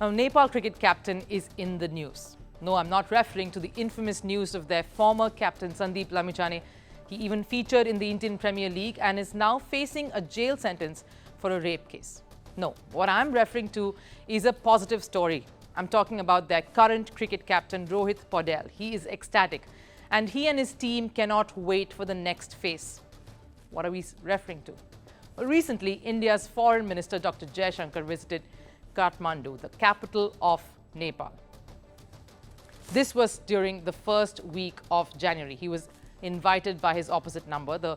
Now, Nepal cricket captain is in the news. No, I'm not referring to the infamous news of their former captain Sandeep Lamichhane. He even featured in the Indian Premier League and is now facing a jail sentence for a rape case. No, what I'm referring to is a positive story. I'm talking about their current cricket captain Rohit Paudel. He is ecstatic and he and his team cannot wait for the next phase. What are we referring to? Well, recently, India's Foreign Minister Dr. Jaishankar visited Kathmandu, the capital of Nepal. This was during the first week of January. He was invited by his opposite number, the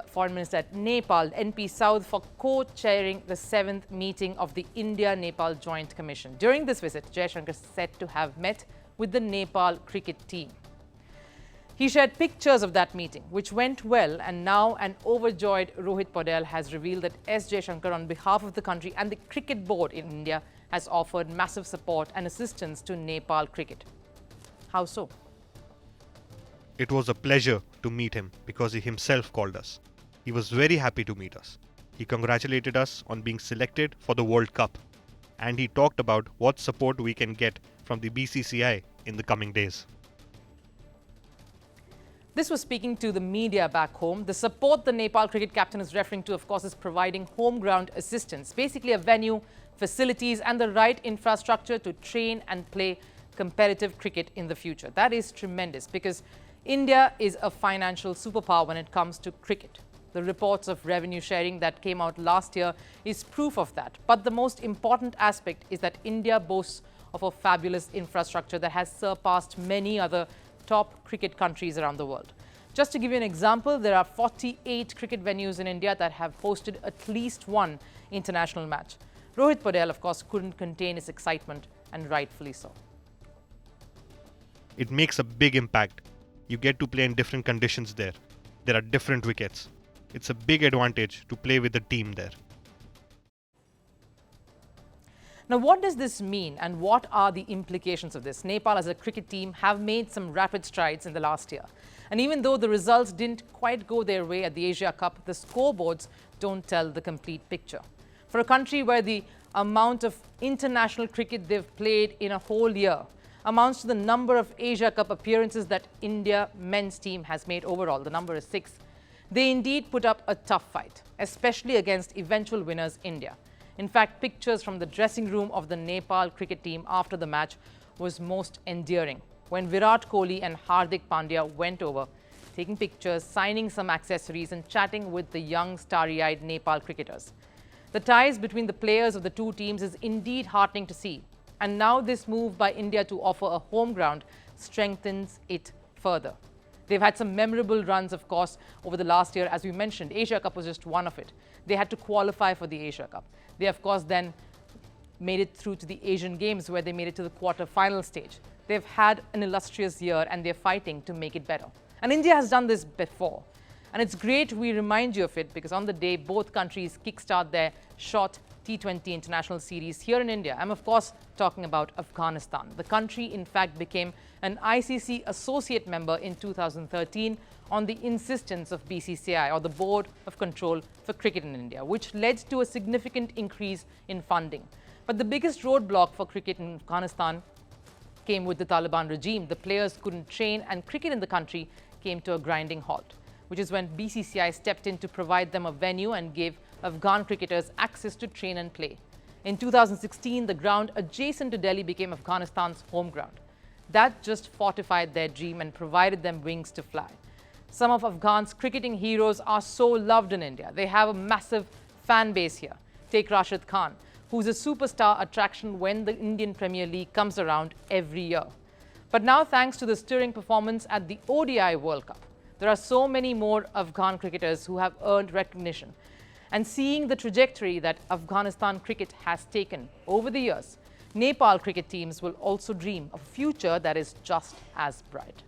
Foreign Minister at Nepal, NP South, for co-chairing the 7th meeting of the India-Nepal Joint Commission. During this visit, Jaishankar is said to have met with the Nepal Cricket Team. He shared pictures of that meeting, which went well, and now an overjoyed Rohit Paudel has revealed that S. Jaishankar, on behalf of the country and the cricket board in India, has offered massive support and assistance to Nepal cricket. How so? It was a pleasure to meet him because he himself called us. He was very happy to meet us. He congratulated us on being selected for the World Cup, and he talked about what support we can get from the BCCI in the coming days. This was speaking to the media back home. The support the Nepal cricket captain is referring to, of course, is providing home ground assistance, basically a venue, facilities and the right infrastructure to train and play competitive cricket in the future. That is tremendous because India is a financial superpower when it comes to cricket. The reports of revenue sharing that came out last year is proof of that. But the most important aspect is that India boasts of a fabulous infrastructure that has surpassed many other top cricket countries around the world. Just to give you an example, there are 48 cricket venues in India that have hosted at least one international match. Rohit Paudel, of course, couldn't contain his excitement, and rightfully so. It makes a big impact. You get to play in different conditions there. There are different wickets. It's a big advantage to play with the team there. Now, what does this mean and what are the implications of this? Nepal as a cricket team have made some rapid strides in the last year. And even though the results didn't quite go their way at the Asia Cup, the scoreboards don't tell the complete picture. For a country where the amount of international cricket they've played in a whole year amounts to the number of Asia Cup appearances that India men's team has made overall, the number is 6. They indeed put up a tough fight, especially against eventual winners India. In fact, pictures from the dressing room of the Nepal cricket team after the match was most endearing. When Virat Kohli and Hardik Pandya went over, taking pictures, signing some accessories and chatting with the young starry-eyed Nepal cricketers. The ties between the players of the two teams is indeed heartening to see. And now this move by India to offer a home ground strengthens it further. They've had some memorable runs, of course, over the last year. As we mentioned, Asia Cup was just one of it. They had to qualify for the Asia Cup. They, of course, then made it through to the Asian Games where they made it to the quarter-final stage. They've had an illustrious year and they're fighting to make it better. And India has done this before. And it's great we remind you of it because on the day both countries kickstart their short T20 international series here in India. I'm, of course, talking about Afghanistan. The country, in fact, became an ICC associate member in 2013 on the insistence of BCCI, or the Board of Control for Cricket in India, which led to a significant increase in funding. But the biggest roadblock for cricket in Afghanistan came with the Taliban regime. The players couldn't train and cricket in the country came to a grinding halt, which is when BCCI stepped in to provide them a venue and gave Afghan cricketers access to train and play. In 2016, the ground adjacent to Delhi became Afghanistan's home ground. That just fortified their dream and provided them wings to fly. Some of Afghan's cricketing heroes are so loved in India. They have a massive fan base here. Take Rashid Khan, who's a superstar attraction when the Indian Premier League comes around every year. But now, thanks to the stirring performance at the ODI World Cup, there are so many more Afghan cricketers who have earned recognition. And seeing the trajectory that Afghanistan cricket has taken over the years, Nepal cricket teams will also dream of a future that is just as bright.